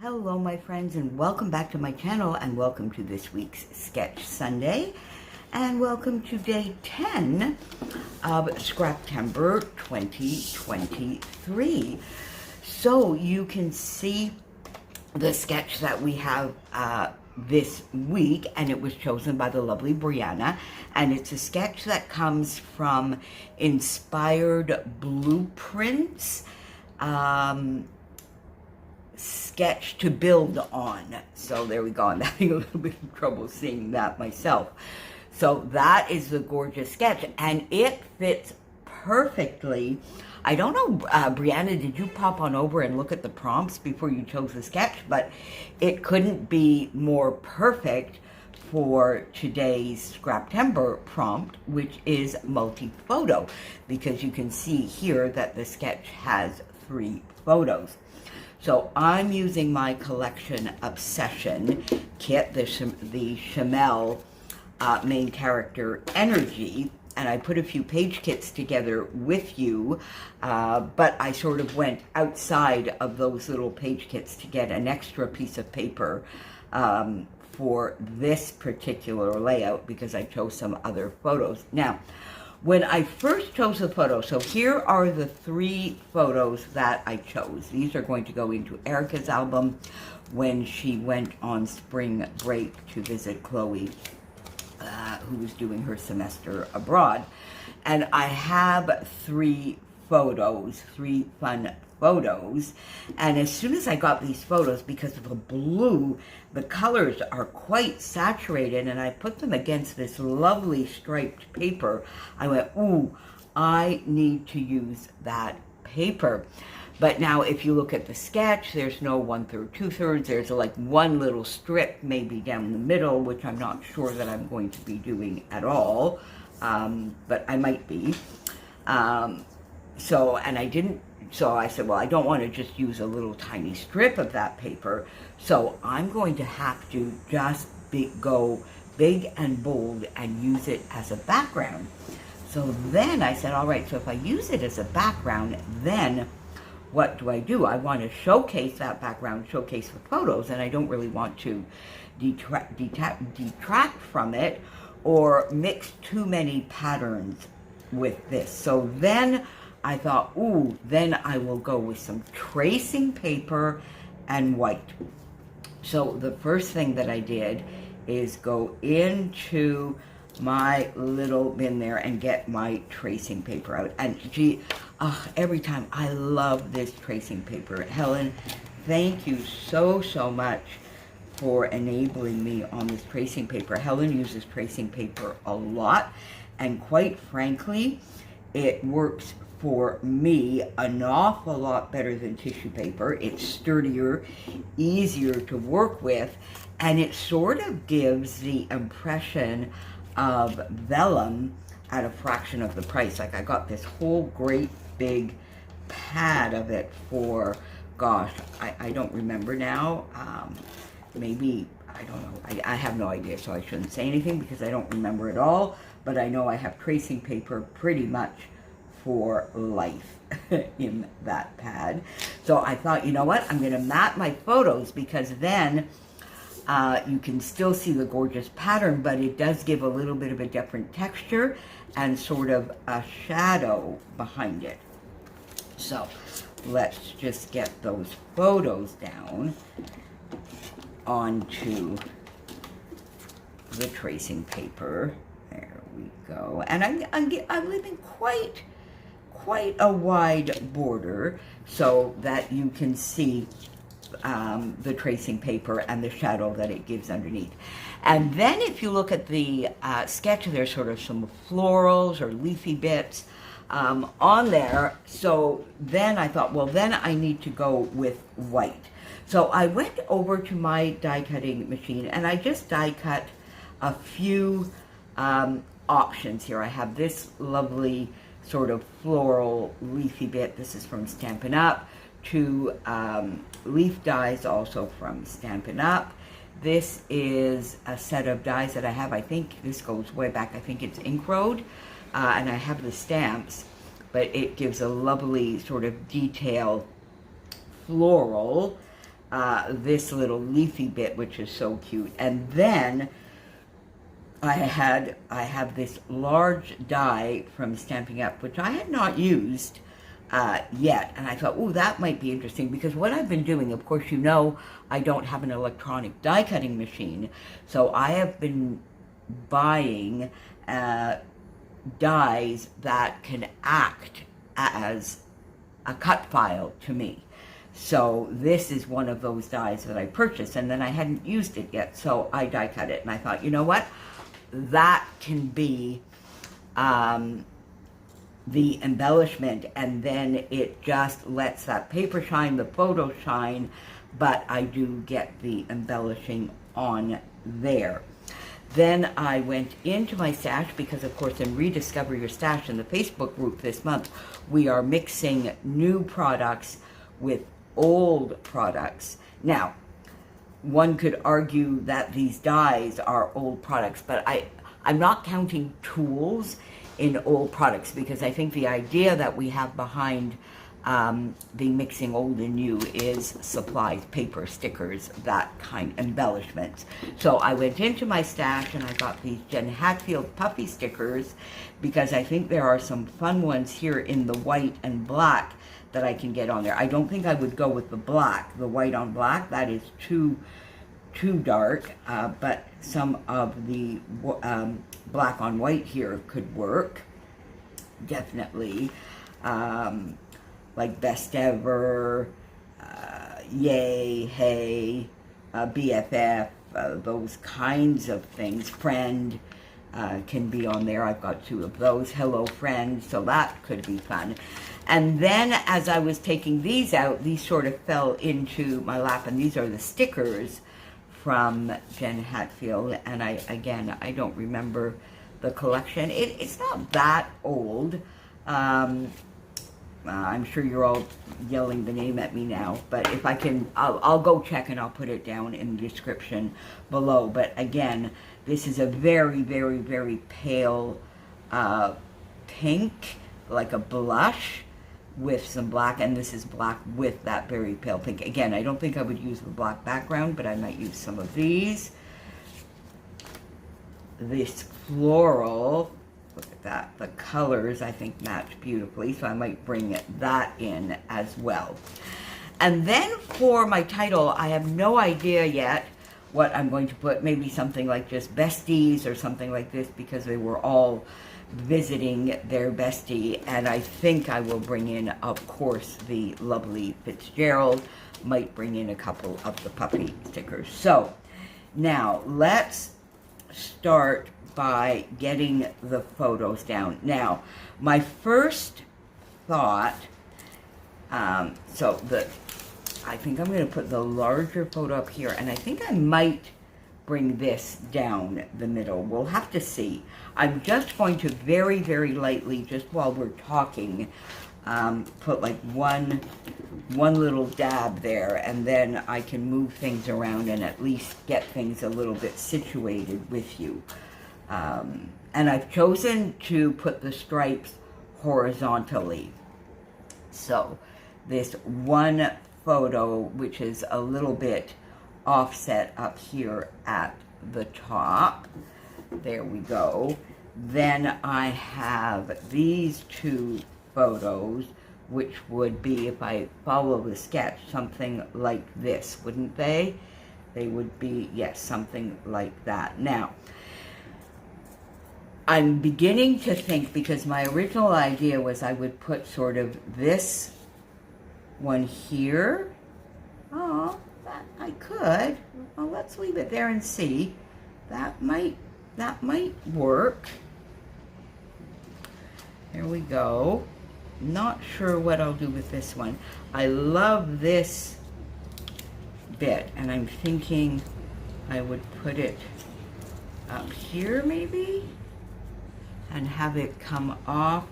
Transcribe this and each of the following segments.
Hello my friends, and welcome back to my channel, and welcome to this week's Sketch Sunday, and welcome to day 10 of Scraptember 2023. So you can see the sketch that we have this week, and it was chosen by the lovely Brianna, and it's a sketch that comes from Inspired Blueprints. Sketch to build on. So there we go. I'm having a little bit of trouble seeing that myself. So that is the gorgeous sketch, and it fits perfectly. I don't know, Brianna, did you pop on over and look at the prompts before you chose the sketch? But it couldn't be more perfect for today's Scraptember prompt, which is multi-photo, because you can see here that the sketch has 3 photos. So I'm using my collection Obsession kit, the Chamel main character Energy, and I put a few page kits together with you, but I sort of went outside of those little page kits to get an extra piece of paper for this particular layout because I chose some other photos. Now, when I first chose the photo, so here are the 3 photos that I chose. These are going to go into Erica's album when she went on spring break to visit Chloe, who was doing her semester abroad. And I have 3 photos, 3 fun photos. And as soon as I got these photos, because of the blue, the colors are quite saturated, and I put them against this lovely striped paper, I went, ooh, I need to use that paper. But now if you look at the sketch, there's no 1/3, 2/3, there's like one little strip maybe down the middle, which I'm not sure that I'm going to be doing at all, but I might be. So I said, well, I don't want to just use a little tiny strip of that paper, so I'm going to have to just go big and bold and use it as a background. So then I said, all right, so if I use it as a background, then what do? I want to showcase that background, showcase the photos, and I don't really want to detract from it or mix too many patterns with this. So then I thought, ooh, then I will go with some tracing paper and white. So the first thing that I did is go into my little bin there and get my tracing paper out. And gee, every time, I love this tracing paper. Helen, thank you so much for enabling me on this tracing paper. Helen uses tracing paper a lot, and quite frankly, it works for me an awful lot better than tissue paper. It's sturdier, easier to work with, and it sort of gives the impression of vellum at a fraction of the price. Like, I got this whole great big pad of it for, gosh, I don't remember now, maybe, I don't know, I have no idea, so I shouldn't say anything because I don't remember it all, but I know I have tracing paper pretty much for life in that pad. So I thought, you know what, I'm going to map my photos, because then you can still see the gorgeous pattern, but it does give a little bit of a different texture and sort of a shadow behind it. So let's just get those photos down onto the tracing paper. There we go. And I'm leaving quite a wide border so that you can see the tracing paper and the shadow that it gives underneath. And then if you look at the sketch, there's sort of some florals or leafy bits on there. So then I thought, well, then I need to go with white. So I went over to my die cutting machine and I just die cut a few options here. I have this lovely sort of floral leafy bit. This is from Stampin' Up. 2 leaf dies also from Stampin' Up. This is a set of dies that I have. I think this goes way back. I think it's Ink Road, and I have the stamps, but it gives a lovely sort of detail floral this little leafy bit, which is so cute. And then I have this large die from Stampin' Up, which I had not used yet. And I thought, oh, that might be interesting, because what I've been doing, of course, you know, I don't have an electronic die cutting machine. So I have been buying dies that can act as a cut file to me. So this is one of those dies that I purchased, and then I hadn't used it yet, so I die cut it. And I thought, you know what? That can be the embellishment, and then it just lets that paper shine, the photo shine, but I do get the embellishing on there. Then I went into my stash, because of course in Rediscover Your Stash in the Facebook group this month, we are mixing new products with old products. Now, one could argue that these dies are old products, but I'm not counting tools in old products, because I think the idea that we have behind the mixing old and new is supplies, paper, stickers, that kind, embellishments. So I went into my stash and I got these Jen Hatfield puffy stickers, because I think there are some fun ones here in the white and black that I can get on there. I don't think I would go with the black, the white on black. That is too dark, but some of the black on white here could work, definitely. Like Best Ever, Yay, Hey, BFF, those kinds of things. Friend can be on there. I've got 2 of those. Hello Friend, so that could be fun. And then as I was taking these out, these sort of fell into my lap, and these are the stickers from Jen Hatfield. And I don't remember the collection. It's not that old. I'm sure you're all yelling the name at me now, but if I can, I'll go check and I'll put it down in the description below. But again, this is a very, very, very pale pink, like a blush with some black, and this is black with that very pale pink. Again, I don't think I would use the black background, but I might use some of these. This floral, look at that, the colors I think match beautifully, so I might bring that in as well. And then for my title, I have no idea yet what I'm going to put. Maybe something like just Besties or something like this, because they were all visiting their bestie. And I think I will bring in, of course, the lovely Fitzgerald. Might bring in a couple of the puppy stickers. So now let's start by getting the photos down. Now, my first thought, I think I'm going to put the larger photo up here, and I think I might bring this down the middle. We'll have to see. I'm just going to very, very lightly, just while we're talking, put like one little dab there, and then I can move things around and at least get things a little bit situated with you. And I've chosen to put the stripes horizontally. So this one photo, which is a little bit offset up here at the top. There we go. Then I have these 2 photos, which would be, if I follow the sketch, something like this, wouldn't they? They would be, yes, something like that. Now, I'm beginning to think, because my original idea was I would put sort of this one here. Oh, that I could. Well, let's leave it there and see. That might work. There we go. Not sure what I'll do with this one. I love this bit, and I'm thinking I would put it up here maybe, and have it come off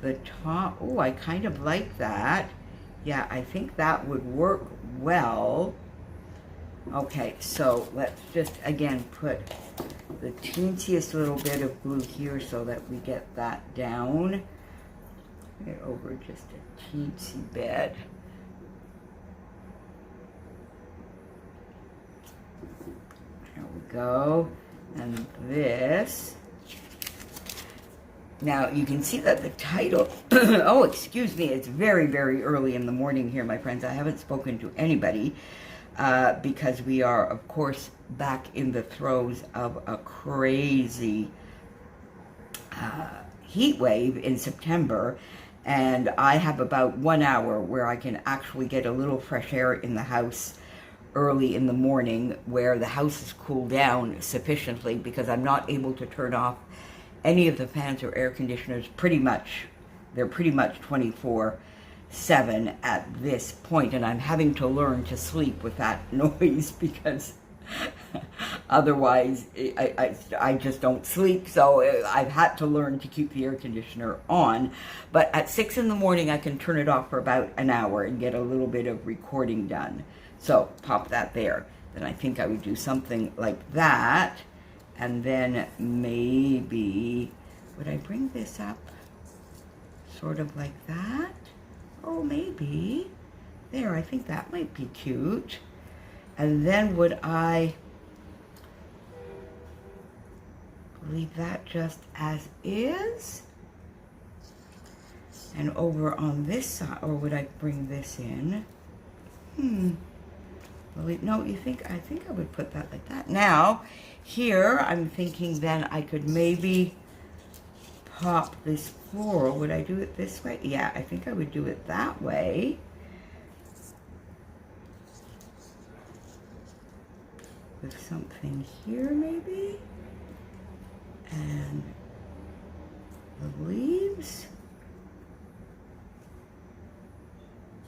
the top. Oh, I kind of like that. Yeah, I think that would work well. Okay, so let's just, again, put the teensiest little bit of glue here so that we get that down. Get over just a teensy bit. There we go. And this. Now, you can see that the title, oh, excuse me, it's very, very early in the morning here, my friends. I haven't spoken to anybody because we are, of course, back in the throes of a crazy heat wave in September. And I have about 1 hour where I can actually get a little fresh air in the house early in the morning, where the house is cooled down sufficiently, because I'm not able to turn off any of the fans or air conditioners. They're pretty much 24/7 at this point, and I'm having to learn to sleep with that noise because otherwise I just don't sleep. So I've had to learn to keep the air conditioner on. But at 6 in the morning, I can turn it off for about an hour and get a little bit of recording done. So pop that there. Then I think I would do something like that. And then maybe, would I bring this up sort of like that? Oh, maybe. There, I think that might be cute. And then would I leave that just as is? And over on this side, or would I bring this in? Well, no, I think I would put that like that. Now, here, I'm thinking then I could maybe pop this floral. Would I do it this way? Yeah, I think I would do it that way. With something here, maybe. And the leaves.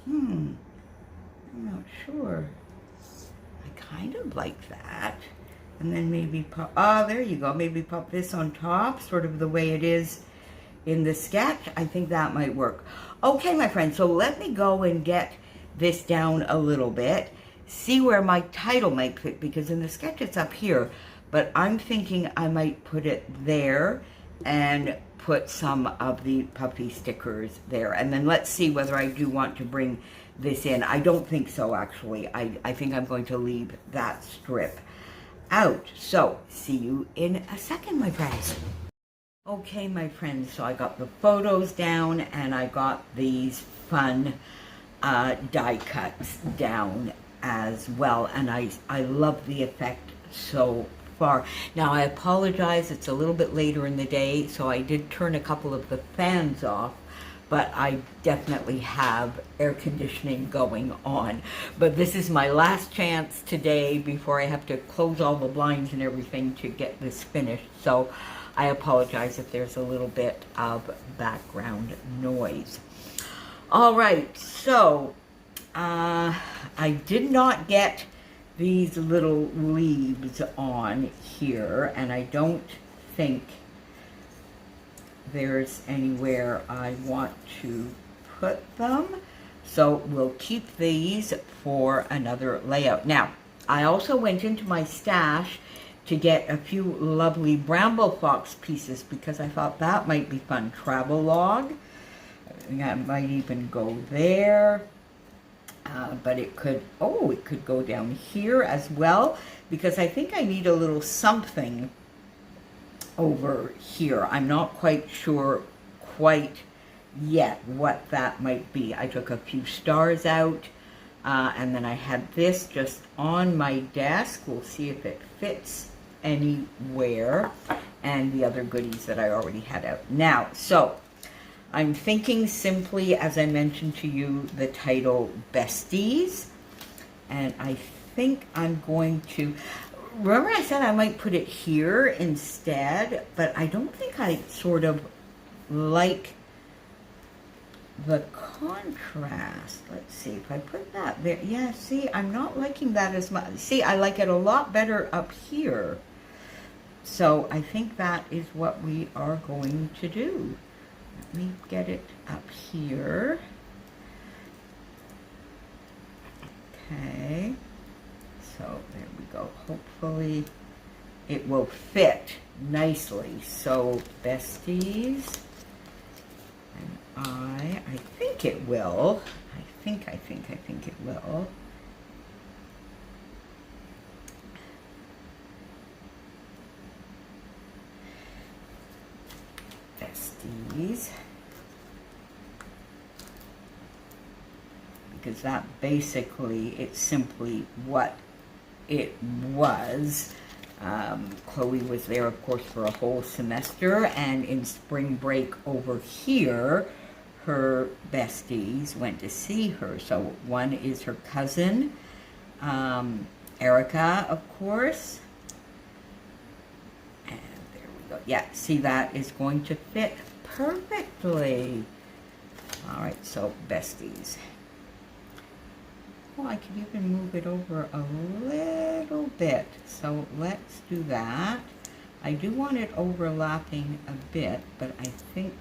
I'm not sure. I kind of like that. And then maybe pop, there you go. Maybe pop this on top, sort of the way it is in the sketch. I think that might work. Okay, my friends, so let me go and get this down a little bit. See where my title might fit, because in the sketch it's up here. But I'm thinking I might put it there and put some of the puffy stickers there. And then let's see whether I do want to bring this in. I don't think so, actually. I think I'm going to leave that strip out. So, see you in a second, my friends. Okay, my friends, so I got the photos down and I got these fun die cuts down as well. And I love the effect so far. Now, I apologize, it's a little bit later in the day, so I did turn a couple of the fans off, but I definitely have air conditioning going on. But this is my last chance today before I have to close all the blinds and everything to get this finished. So I apologize if there's a little bit of background noise. All right, so I did not get these little leaves on here, and I don't think there's anywhere I want to put them. So we'll keep these for another layout. Now, I also went into my stash to get a few lovely bramble fox pieces because I thought that might be fun. Travel log. That might even go there. But it could, it could go down here as well, because I think I need a little something over here. I'm not quite sure quite yet what that might be. I took a few stars out, and then I had this just on my desk. We'll see if it fits anywhere, and the other goodies that I already had out. Now, so I'm thinking simply, as I mentioned to you, the title Besties, and I think I'm going to, remember I said I might put it here instead, but I don't think I sort of like the contrast. Let's see, if I put that there, yeah, see, I'm not liking that as much. See, I like it a lot better up here. So I think that is what we are going to do. Let me get it up here. Okay, so there we go. Hopefully it will fit nicely. So Besties, and I think it will. I think it will. besties. Because that basically, it's simply what it was. Chloe was there, of course, for a whole semester, and in spring break over here, her besties went to see her. So one is her cousin, Erica, of course. And there we go. Yeah, see, that is going to fit perfectly. All right, so besties. Well, I can even move it over a little bit. So let's do that. I do want it overlapping a bit, but I think...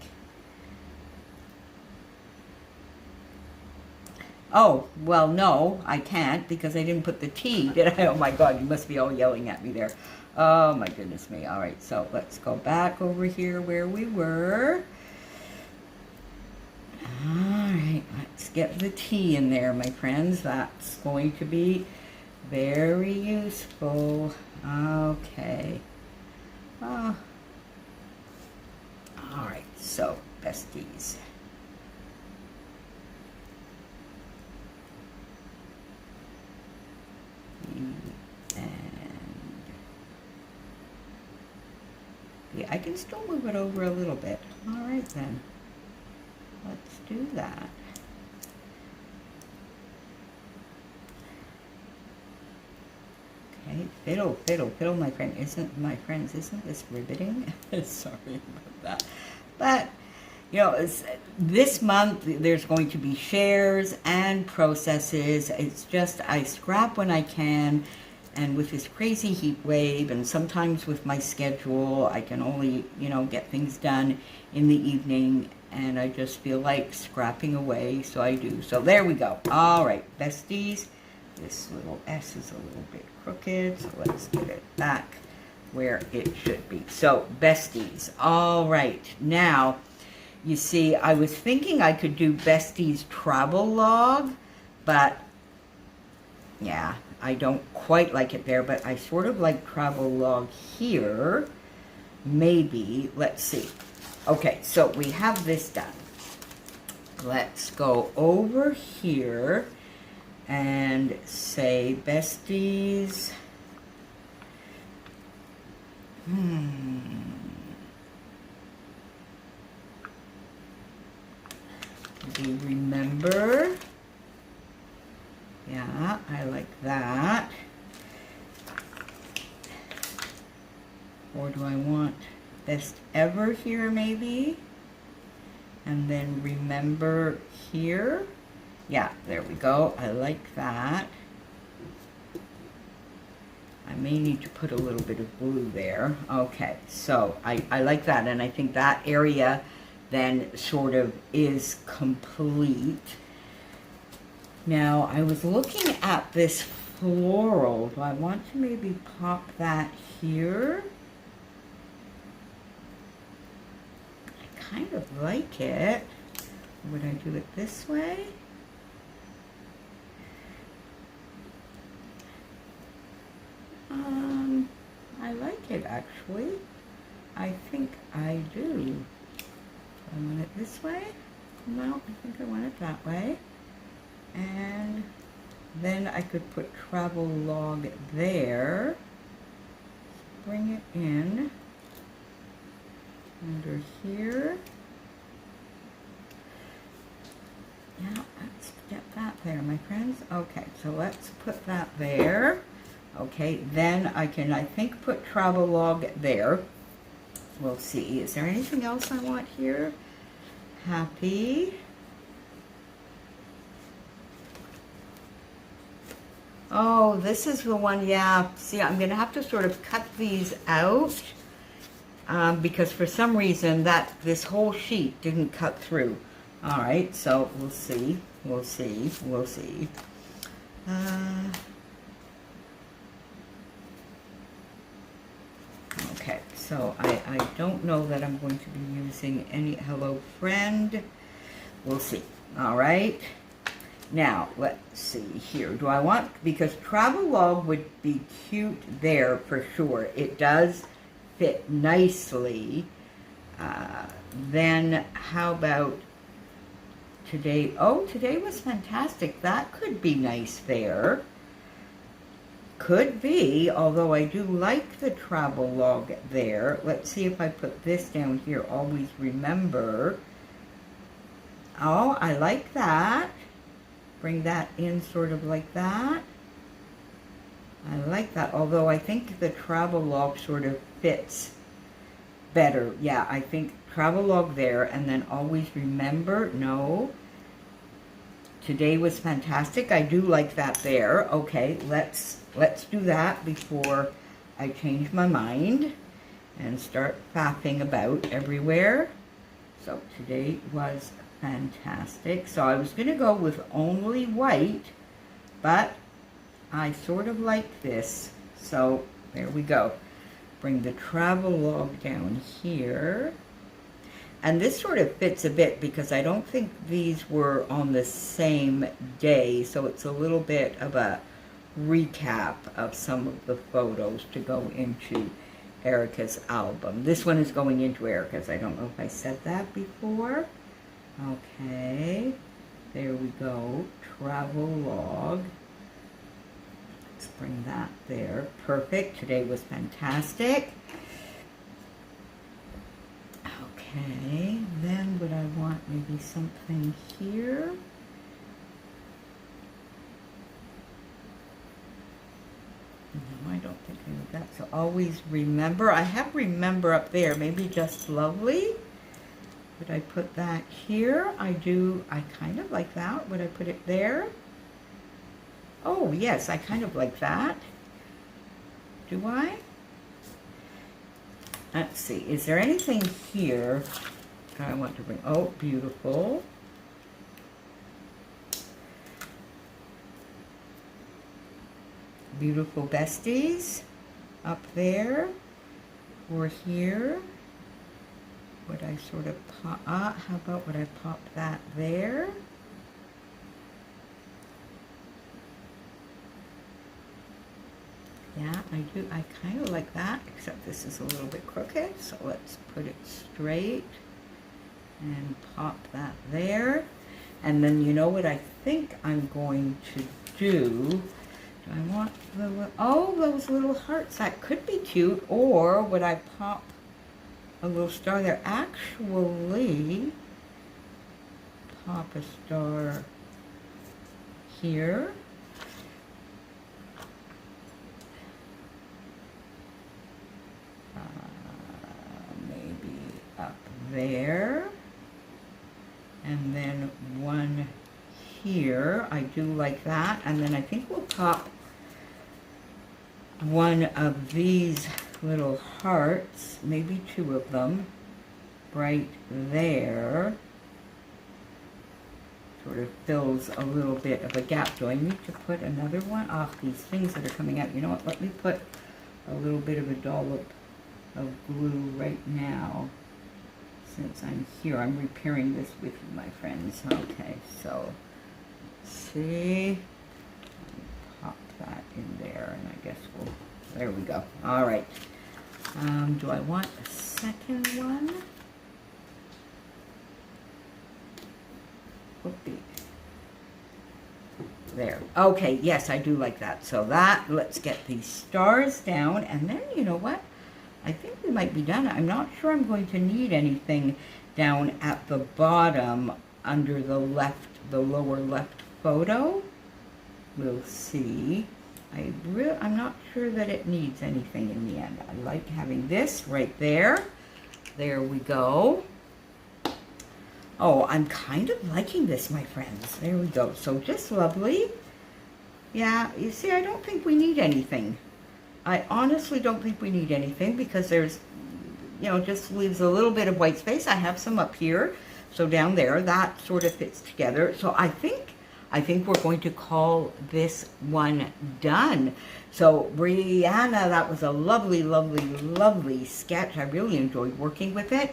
Oh, well, no, I can't because I didn't put the T, did I? Oh, my God, you must be all yelling at me there. Oh, my goodness me. All right, so let's go back over here where we were. All right, let's get the T in there, my friends. That's going to be very useful. Okay. All right, so besties. And yeah, I can still move it over a little bit. All right, then. Let's do that. Okay, fiddle, fiddle, fiddle, my friends. Isn't this riveting? Sorry about that. But, you know, this month there's going to be shares and processes. It's just I scrap when I can. And with this crazy heat wave, and sometimes with my schedule, I can only, you know, get things done in the evening, and I just feel like scrapping away, so I do. So there we go. All right, besties. This little S is a little bit crooked, so let's get it back where it should be. So, besties. All right, now, you see, I was thinking I could do besties travel log, but, yeah, I don't quite like it there, but I sort of like travel log here. Maybe, let's see. Okay, so we have this done. Let's go over here and say besties. Do you remember? Yeah, I like that. Or do I want best ever here maybe? And then remember here. Yeah, there we go. I like that. I may need to put a little bit of blue there. Okay, so I like that. And I think that area then sort of is complete. Now, I was looking at this floral. Do I want to maybe pop that here? I kind of like it. Would I do it this way? I like it actually. I think I do. I want it this way? No, I think I want it that way. And then I could put travel log there. Bring it in under here. Yeah, let's get that there, my friends. Okay, so let's put that there. Okay, then I can, I think, put travel log there. We'll see. Is there anything else I want here? Happy. Oh, this is the one, yeah. See, I'm going to have to sort of cut these out because for some reason this whole sheet didn't cut through. All right, so we'll see. We'll see. We'll see. Okay, so I don't know that I'm going to be using any hello friend. We'll see. All right. Now, let's see here. Do I want, because Travelog would be cute there for sure. It does fit nicely Then how about today? Oh, today was fantastic. That could be nice there. Could be, although I do like the travel log there. Let's see if I put this down here. Always remember. Oh, I like that. Bring that in sort of like that. I like that, although I think the travel log sort of fits better. Yeah, I think travel log there, and then always remember, no. Today was fantastic. I do like that there. Okay, let's do that before I change my mind and start faffing about everywhere. So today was fantastic. So I was going to go with only white, but I sort of like this. So there we go. Bring the travel log down here. And this sort of fits a bit because I don't think these were on the same day. So it's a little bit of a recap of some of the photos to go into Erica's album. This one is going into Erica's. I don't know if I said that before. Okay, there we go. Travel log. Let's bring that there. Perfect. Today was fantastic. Okay, then would I want maybe something here? No, I don't think I need that. So always remember. I have remember up there. Maybe just lovely. Would I put that here? I do. I kind of like that. Would I put it there? Oh, yes, I kind of like that. Do I? Let's see. Is there anything here I want to bring? Oh, beautiful. Beautiful besties up there or here. Would I sort of pop, how about would I pop that there? Yeah, I do. I kind of like that, except this is a little bit crooked. So let's put it straight and pop that there. And then you know what I think I'm going to do? Do I want the, oh, those little hearts. That could be cute. Or would I pop a little star there? Actually, pop a star here. Maybe up there. And then one here. I do like that. And then I think we'll pop one of these little hearts, maybe two of them, right there. Sort of fills a little bit of a gap. Do I need to put another one? Off these things that are coming out. You know what? Let me put a little bit of a dollop of glue right now. Since I'm here, I'm repairing this with you, my friends. Okay, so let's see. Pop that in there, and I guess we'll, there we go. All right. Do I want a second one? Whoopee. There. Okay, yes, I do like that. So that, let's get these stars down, and then, you know what? I think we might be done. I'm not sure I'm going to need anything down at the bottom under the left, the lower left photo. We'll see. I'm not sure that it needs anything in the end. I like having this right there. There we go. Oh, I'm kind of liking this, my friends. There we go. So just lovely. Yeah, you see, I don't think we need anything. I honestly don't think we need anything because there's, you know, just leaves a little bit of white space. I have some up here. So down there, that sort of fits together. So I think we're going to call this one done. So Brianna, that was a lovely, lovely, lovely sketch. I really enjoyed working with it.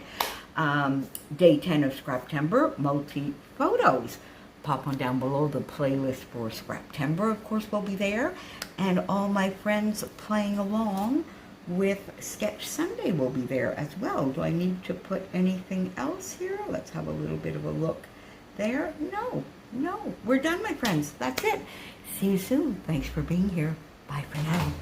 Day 10 of Scraptember, multi-photos. Pop on down below. The playlist for Scraptember, of course, will be there. And all my friends playing along with Sketch Sunday will be there as well. Do I need to put anything else here? Let's have a little bit of a look there. No, we're done, my friends. That's it. See you soon. Thanks for being here. Bye for now.